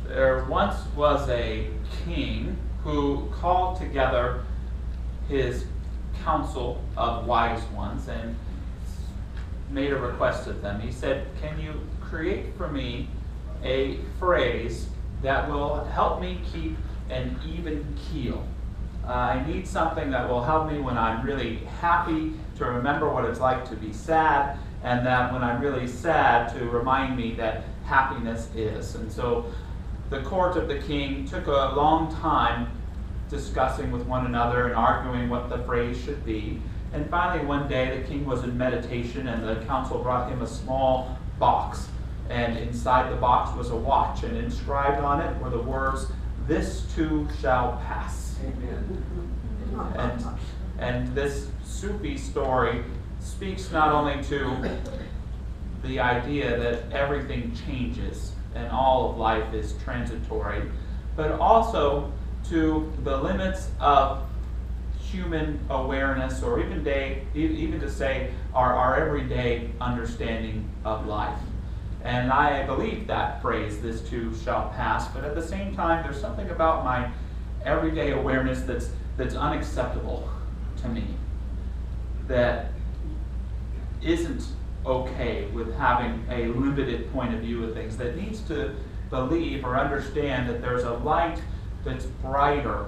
There once was a king who called together his council of wise ones and made a request of them. He said, "Can you create for me a phrase that will help me keep an even keel? I need something that will help me when I'm really happy to remember what it's like to be sad, and that when I'm really sad to remind me that happiness is." And so the court of the king took a long time discussing with one another and arguing what the phrase should be. And finally one day the king was in meditation and the council brought him a small box. And inside the box was a watch, and inscribed on it were the words, "This too shall pass." Amen. And this Sufi story speaks not only to the idea that everything changes and all of life is transitory, but also to the limits of human awareness, or even to say our everyday understanding of life. And I believe that phrase, "this too shall pass," but at the same time there's something about my everyday awareness that's unacceptable to me, that isn't okay with having a limited point of view of things, that needs to believe or understand that there's a light that's brighter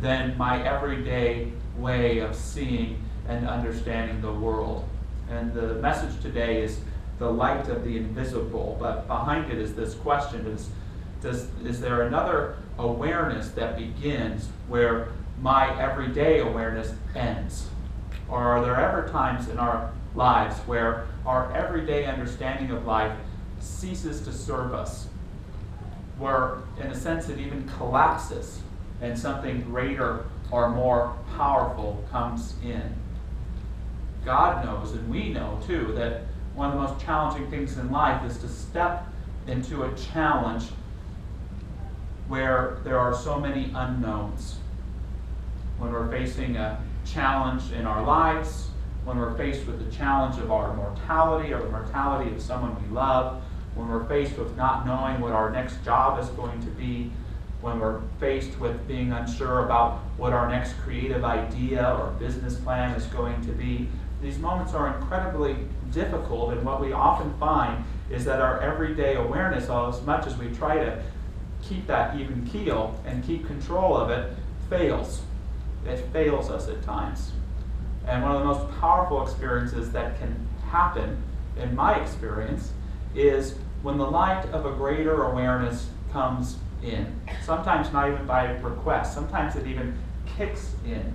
than my everyday way of seeing and understanding the world. And the message today is the light of the invisible, but behind it is this question: is there another awareness that begins where my everyday awareness ends? Or are there ever times in our lives where our everyday understanding of life ceases to serve us, where in a sense it even collapses and something greater or more powerful comes in? God knows, and we know too, that one of the most challenging things in life is to step into a challenge where there are so many unknowns. When we're facing a challenge in our lives, when we're faced with the challenge of our mortality or the mortality of someone we love, when we're faced with not knowing what our next job is going to be, when we're faced with being unsure about what our next creative idea or business plan is going to be, these moments are incredibly difficult, and what we often find is that our everyday awareness, as much as we try to keep that even keel and keep control of it, fails. It fails us at times. And one of the most powerful experiences that can happen, in my experience, is when the light of a greater awareness comes in. Sometimes not even by request. Sometimes it even kicks in.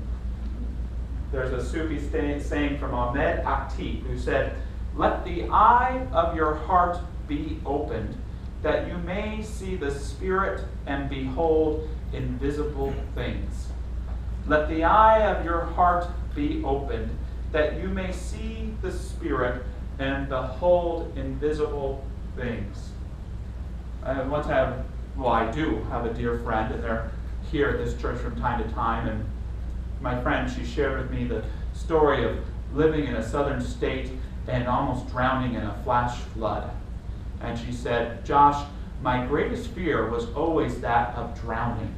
There's a Sufi saying from Ahmed Aktib who said, "Let the eye of your heart be opened, that you may see the Spirit and behold invisible things." Let the eye of your heart be opened, that you may see the Spirit and behold invisible things. I do have a dear friend, and they're here at this church from time to time, and my friend, she shared with me the story of living in a southern state and almost drowning in a flash flood. And she said, "Josh, my greatest fear was always that of drowning.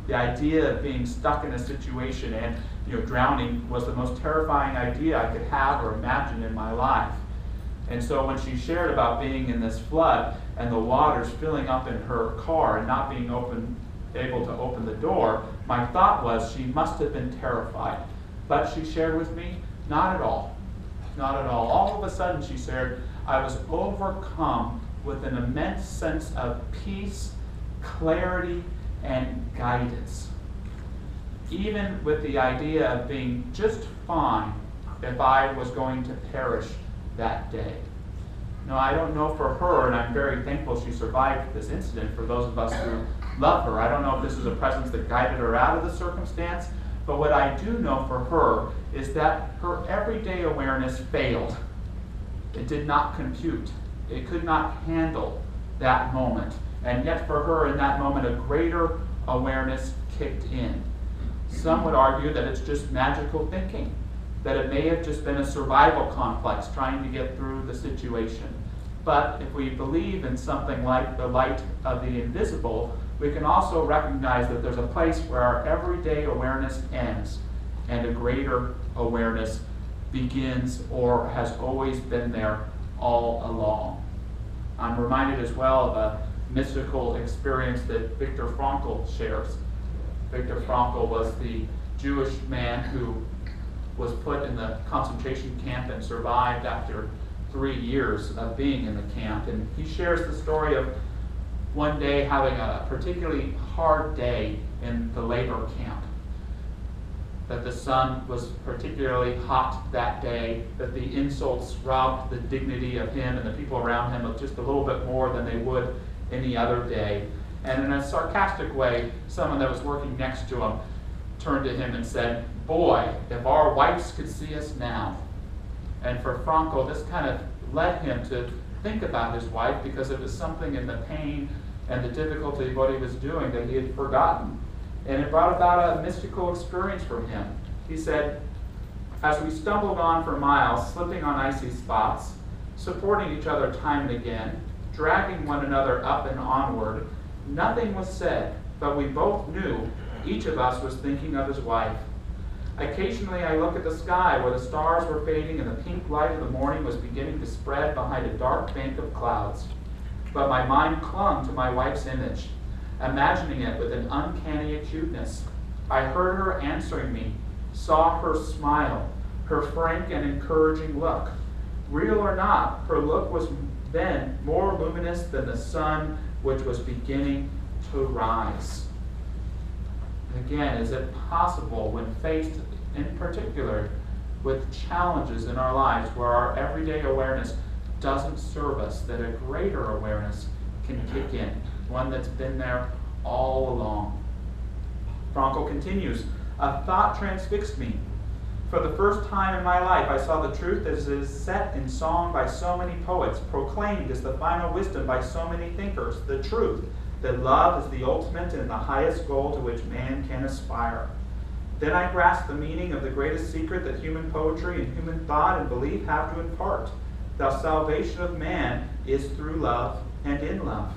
The idea of being stuck in a situation and drowning was the most terrifying idea I could have or imagine in my life." And so when she shared about being in this flood and the waters filling up in her car and not being able to open the door, my thought was she must have been terrified. But she shared with me, not at all. Not at all. All of a sudden, she shared, I was overcome with an immense sense of peace, clarity, and guidance. Even with the idea of being just fine if I was going to perish that day. Now, I don't know for her, and I'm very thankful she survived this incident, for those of us who love her. I don't know if this is a presence that guided her out of the circumstance, but what I do know for her is that her everyday awareness failed. It did not compute. It could not handle that moment. And yet for her in that moment, a greater awareness kicked in. Some would argue that it's just magical thinking, that it may have just been a survival complex trying to get through the situation. But if we believe in something like the light of the invisible, we can also recognize that there's a place where our everyday awareness ends and a greater awareness begins or has always been there all along. I'm reminded as well of a mystical experience that Viktor Frankl shares. Viktor Frankl was the Jewish man who was put in the concentration camp and survived after 3 years of being in the camp. And he shares the story of one day having a particularly hard day in the labor camp. That the sun was particularly hot that day, that the insults robbed the dignity of him and the people around him of just a little bit more than they would any other day. And in a sarcastic way, someone that was working next to him turned to him and said, "Boy, if our wives could see us now." And for Frankl, this kind of led him to think about his wife, because it was something in the pain and the difficulty of what he was doing that he had forgotten. And it brought about a mystical experience for him. He said, "As we stumbled on for miles, slipping on icy spots, supporting each other time and again, dragging one another up and onward, nothing was said, but we both knew each of us was thinking of his wife. Occasionally I look at the sky where the stars were fading and the pink light of the morning was beginning to spread behind a dark bank of clouds. But my mind clung to my wife's image, imagining it with an uncanny acuteness. I heard her answering me, saw her smile, her frank and encouraging look. Real or not, her look was then more luminous than the sun which was beginning to rise." Again, is it possible when faced in particular with challenges in our lives where our everyday awareness doesn't serve us, that a greater awareness can kick in, one that's been there all along? Frankl continues, "A thought transfixed me. For the first time in my life, I saw the truth as it is set in song by so many poets, proclaimed as the final wisdom by so many thinkers, the truth that love is the ultimate and the highest goal to which man can aspire. Then I grasped the meaning of the greatest secret that human poetry and human thought and belief have to impart. The salvation of man is through love and in love.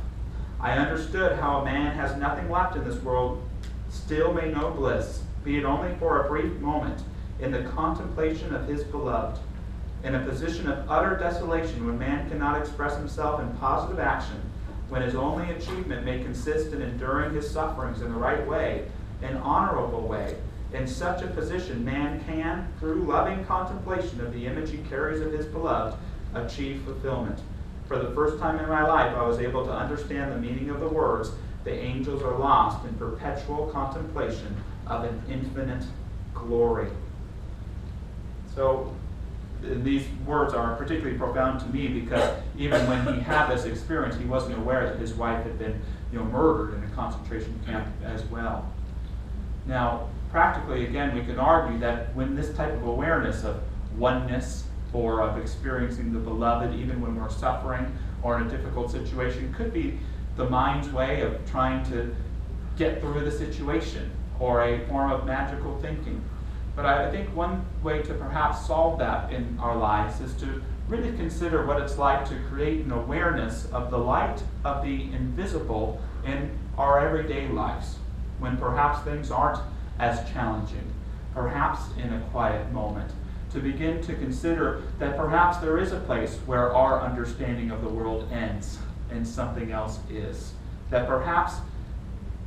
I understood how a man has nothing left in this world, still may know bliss, be it only for a brief moment, in the contemplation of his beloved. In a position of utter desolation, when man cannot express himself in positive action, when his only achievement may consist in enduring his sufferings in the right way, an honorable way, in such a position man can, through loving contemplation of the image he carries of his beloved, achieve fulfillment. For the first time in my life, I was able to understand the meaning of the words, the angels are lost in perpetual contemplation of an infinite glory." So these words are particularly profound to me because even when he had this experience, he wasn't aware that his wife had been murdered in a concentration camp as well. Now, practically, again, we can argue that when this type of awareness of oneness or of experiencing the beloved, even when we're suffering or in a difficult situation, could be the mind's way of trying to get through the situation or a form of magical thinking. But I think one way to perhaps solve that in our lives is to really consider what it's like to create an awareness of the light of the invisible in our everyday lives, when perhaps things aren't as challenging, perhaps in a quiet moment, to begin to consider that perhaps there is a place where our understanding of the world ends and something else is, that perhaps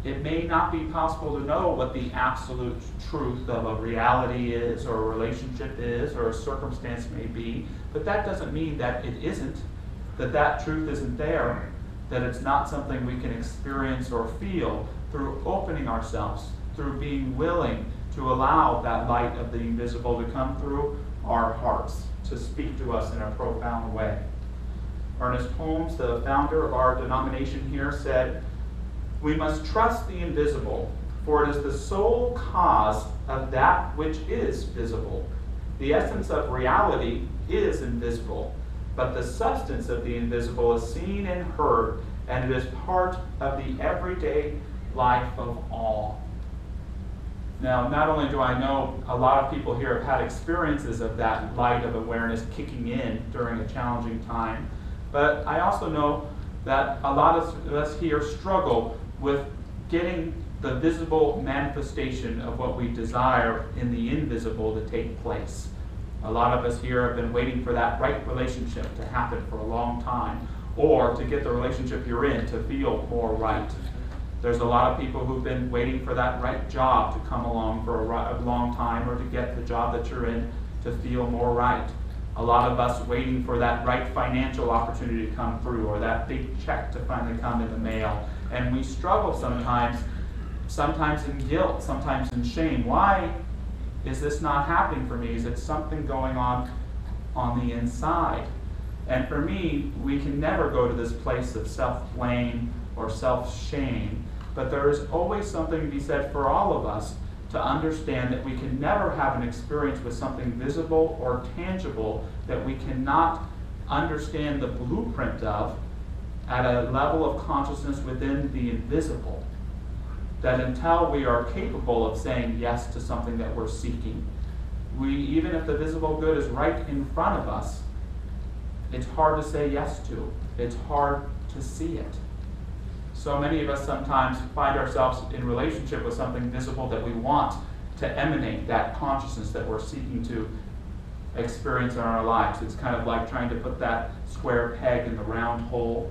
it may not be possible to know what the absolute truth of a reality is, or a relationship is, or a circumstance may be, but that doesn't mean that it isn't, that truth isn't there, that it's not something we can experience or feel through opening ourselves, through being willing to allow that light of the invisible to come through our hearts, to speak to us in a profound way. Ernest Holmes, the founder of our denomination here, said, "We must trust the invisible, for it is the sole cause of that which is visible. The essence of reality is invisible, but the substance of the invisible is seen and heard, and it is part of the everyday life of all." Now, not only do I know a lot of people here have had experiences of that light of awareness kicking in during a challenging time, But I also know that a lot of us here struggle with getting the visible manifestation of what we desire in the invisible to take place. A lot of us here have been waiting for that right relationship to happen for a long time, or to get the relationship you're in to feel more right. There's a lot of people who've been waiting for that right job to come along for a long time, or to get the job that you're in to feel more right. A lot of us waiting for that right financial opportunity to come through, or that big check to finally come in the mail. And we struggle sometimes in guilt, sometimes in shame. Why is this not happening for me? Is it something going on the inside? And for me, we can never go to this place of self-blame or self-shame, but there is always something to be said for all of us to understand that we can never have an experience with something visible or tangible that we cannot understand the blueprint of at a level of consciousness within the invisible. That until we are capable of saying yes to something that we're seeking, even if the visible good is right in front of us, it's hard to say yes to. It's hard to see it. So many of us sometimes find ourselves in relationship with something visible that we want to emanate that consciousness that we're seeking to experience in our lives. It's kind of like trying to put that square peg in the round hole.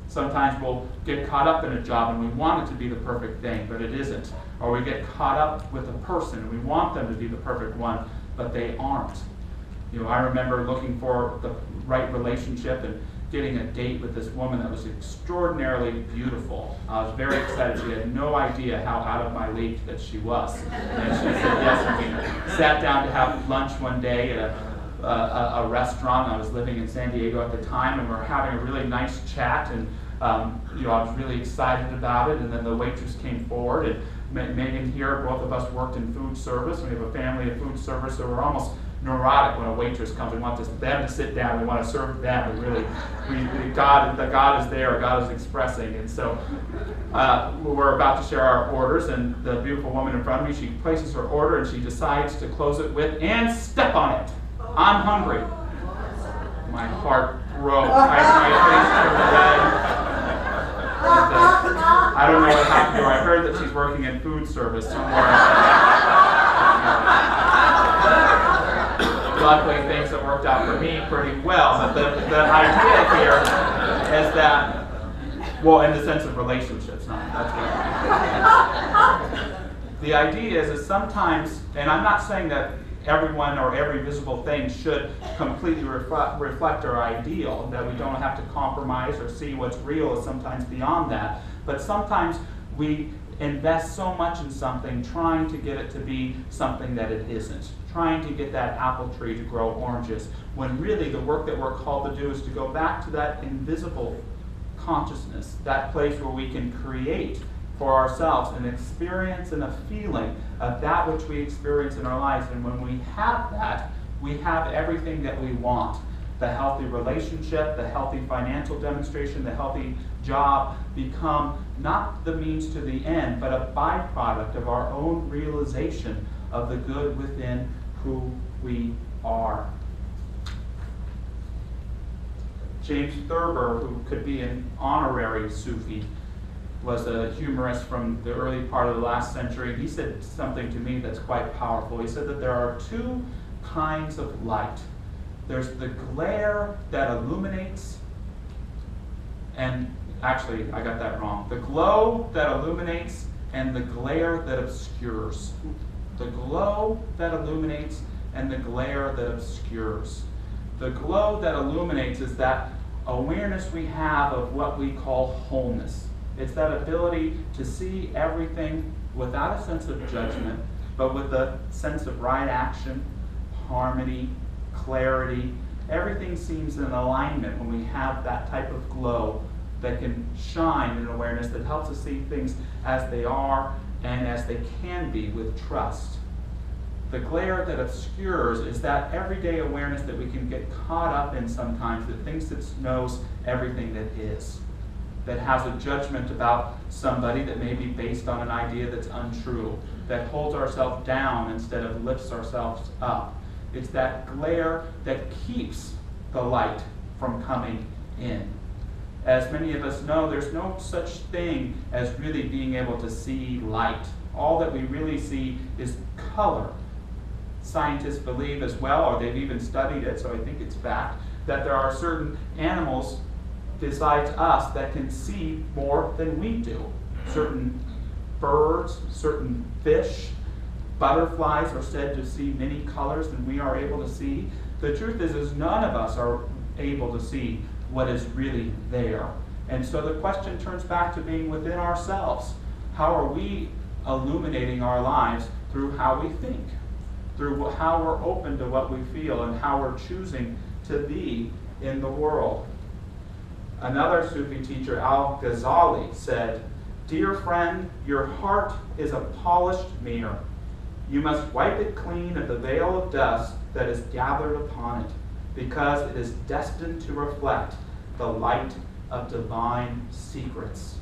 Sometimes we'll get caught up in a job and we want it to be the perfect thing, but it isn't. Or we get caught up with a person and we want them to be the perfect one, but they aren't. I remember looking for the right relationship and getting a date with this woman that was extraordinarily beautiful. I was very excited. She had no idea how out of my league that she was. And she said yes, and we sat down to have lunch one day at a restaurant. I was living in San Diego at the time, and we were having a really nice chat, and I was really excited about it. And then the waitress came forward, and Megan here, both of us worked in food service. We have a family of food service, so we're almost neurotic when a waitress comes. We want them to sit down. We want to serve them. God is there. God is expressing. And so we're about to share our orders, and the beautiful woman in front of me, she places her order, and she decides to close it with, "And step on it. I'm hungry." My heart broke. My face turned red. I don't know what happened to her. I heard that she's working in food service somewhere. Luckily, things have worked out for me pretty well. But the idea here is that, well, in the sense of relationships, that's what the idea is sometimes, and I'm not saying that everyone or every visible thing should completely reflect our ideal, that we don't have to compromise or see what's real is sometimes beyond that. But sometimes we invest so much in something trying to get it to be something that it isn't, trying to get that apple tree to grow oranges, when really the work that we're called to do is to go back to that invisible consciousness, that place where we can create for ourselves an experience and a feeling of that which we experience in our lives. And when we have that, we have everything that we want. The healthy relationship, the healthy financial demonstration, the healthy job become not the means to the end, but a byproduct of our own realization of the good within who we are. James Thurber, who could be an honorary Sufi, was a humorist from the early part of the last century. He said something to me that's quite powerful. He said that there are two kinds of light. There's the glare that illuminates, and actually, I got that wrong. The glow that illuminates and the glare that obscures. The glow that illuminates and the glare that obscures. The glow that illuminates is that awareness we have of what we call wholeness. It's that ability to see everything without a sense of judgment, but with a sense of right action, harmony, clarity. Everything seems in alignment when we have that type of glow that can shine in awareness that helps us see things as they are and as they can be with trust. The glare that obscures is that everyday awareness that we can get caught up in sometimes, that thinks it knows everything that is, that has a judgment about somebody that may be based on an idea that's untrue, that holds ourselves down instead of lifts ourselves up. It's that glare that keeps the light from coming in. As many of us know, there's no such thing as really being able to see light. All that we really see is color. Scientists believe as well, or they've even studied it, so I think it's fact, that there are certain animals besides us that can see more than we do. Certain birds, certain fish, butterflies are said to see many colors than we are able to see. The truth is none of us are able to see what is really there. And so the question turns back to being within ourselves. How are we illuminating our lives through how we think, through how we're open to what we feel, and how we're choosing to be in the world? Another Sufi teacher, Al-Ghazali, said, "Dear friend, your heart is a polished mirror. You must wipe it clean of the veil of dust that is gathered upon it, because it is destined to reflect the light of divine secrets."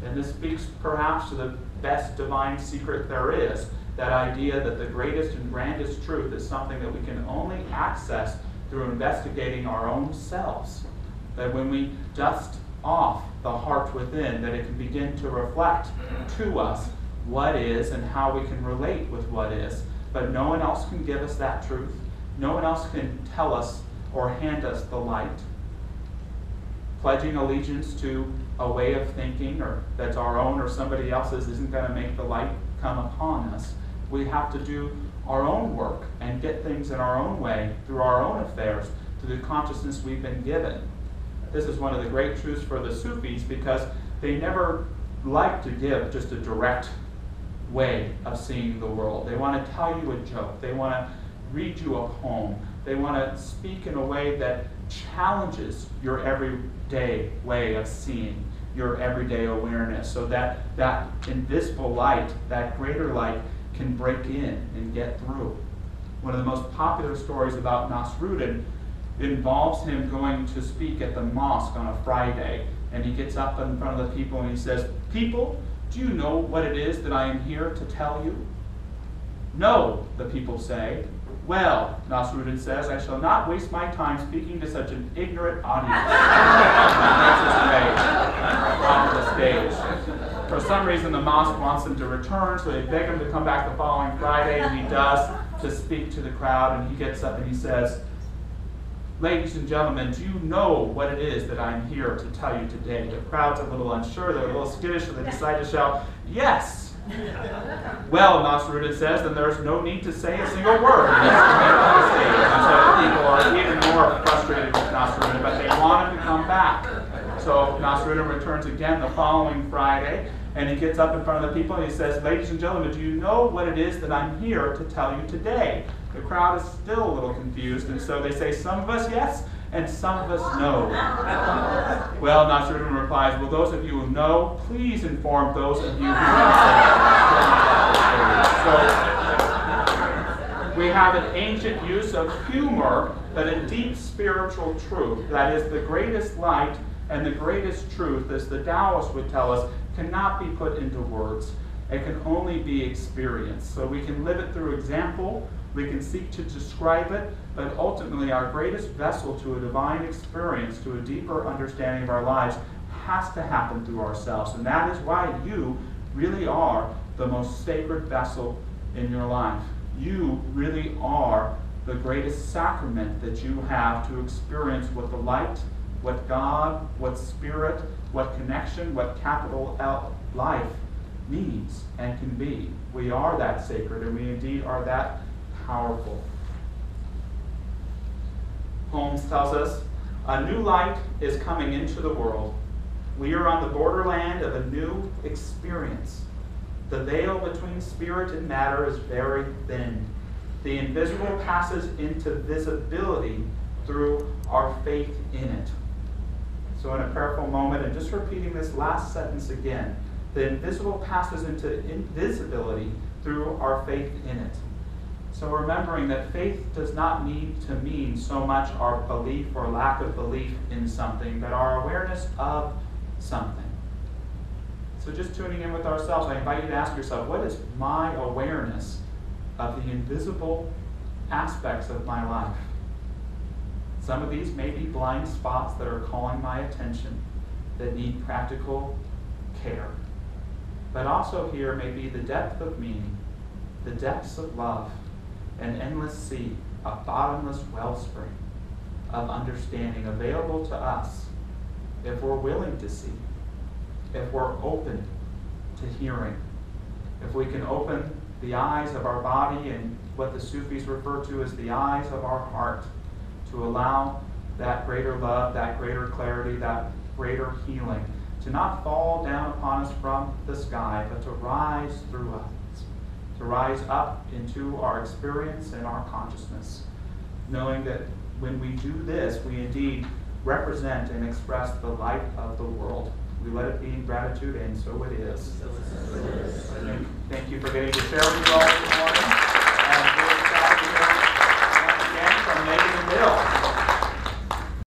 And this speaks perhaps to the best divine secret there is, that idea that the greatest and grandest truth is something that we can only access through investigating our own selves. That when we dust off the heart within, that it can begin to reflect to us what is and how we can relate with what is. But no one else can give us that truth. No one else can tell us or hand us the light. Pledging allegiance to a way of thinking or that's our own or somebody else's isn't going to make the light come upon us. We have to do our own work and get things in our own way through our own affairs, through the consciousness we've been given. This is one of the great truths for the Sufis, because they never like to give just a direct way of seeing the world. They want to tell you a joke. They want to read you a poem. They want to speak in a way that challenges your everyday way of seeing, your everyday awareness, so that that invisible light, that greater light, can break in and get through. One of the most popular stories about Nasruddin involves him going to speak at the mosque on a Friday, and he gets up in front of the people and he says, "People, do you know what it is that I am here to tell you?" "No," the people say. "Well," Nasruddin says, "I shall not waste my time speaking to such an ignorant audience." Off the stage. For some reason, the mosque wants him to return, so they beg him to come back the following Friday, and he does, to speak to the crowd, and he gets up and he says, "Ladies and gentlemen, do you know what it is that I'm here to tell you today?" The crowd's a little unsure, they're a little skittish, so they decide to shout, "Yes!" "Well," Nasruddin says, "then there's no need to say a single word." And so the people are even more frustrated with Nasruddin, but they want him to come back. So Nasruddin returns again the following Friday, and he gets up in front of the people and he says, "Ladies and gentlemen, do you know what it is that I'm here to tell you today?" The crowd is still a little confused, and so they say, "Some of us yes, and some of us no." Well, Nasruddin replies, "Well, those of you who know, please inform those of you who don't." So we have an ancient use of humor, but a deep spiritual truth, that is the greatest light and the greatest truth, as the Taoists would tell us, cannot be put into words. It can only be experienced. So we can live it through example, we can seek to describe it, but ultimately our greatest vessel to a divine experience, to a deeper understanding of our lives, has to happen through ourselves. And that is why you really are the most sacred vessel in your life. You really are the greatest sacrament that you have to experience what the light, what God, what spirit, what connection, what capital L life means and can be. We are that sacred, and we indeed are that powerful. Holmes tells us, "A new light is coming into the world. We are on the borderland of a new experience. The veil between spirit and matter is very thin. The invisible passes into visibility through our faith in it." So in a prayerful moment, and just repeating this last sentence again, the invisible passes into invisibility through our faith in it. So remembering that faith does not need to mean so much our belief or lack of belief in something, but our awareness of something. So just tuning in with ourselves, I invite you to ask yourself, what is my awareness of the invisible aspects of my life? Some of these may be blind spots that are calling my attention, that need practical care. But also here may be the depth of meaning, the depths of love, an endless sea, a bottomless wellspring of understanding available to us if we're willing to see, if we're open to hearing, if we can open the eyes of our body and what the Sufis refer to as the eyes of our heart, to allow that greater love, that greater clarity, that greater healing to not fall down upon us from the sky, but to rise through us, to rise up into our experience and our consciousness, knowing that when we do this, we indeed represent and express the light of the world. We let it be in gratitude, and so it is. Thank you for getting to share with you all this morning. And we're excited to hear once again from Megan and Bill.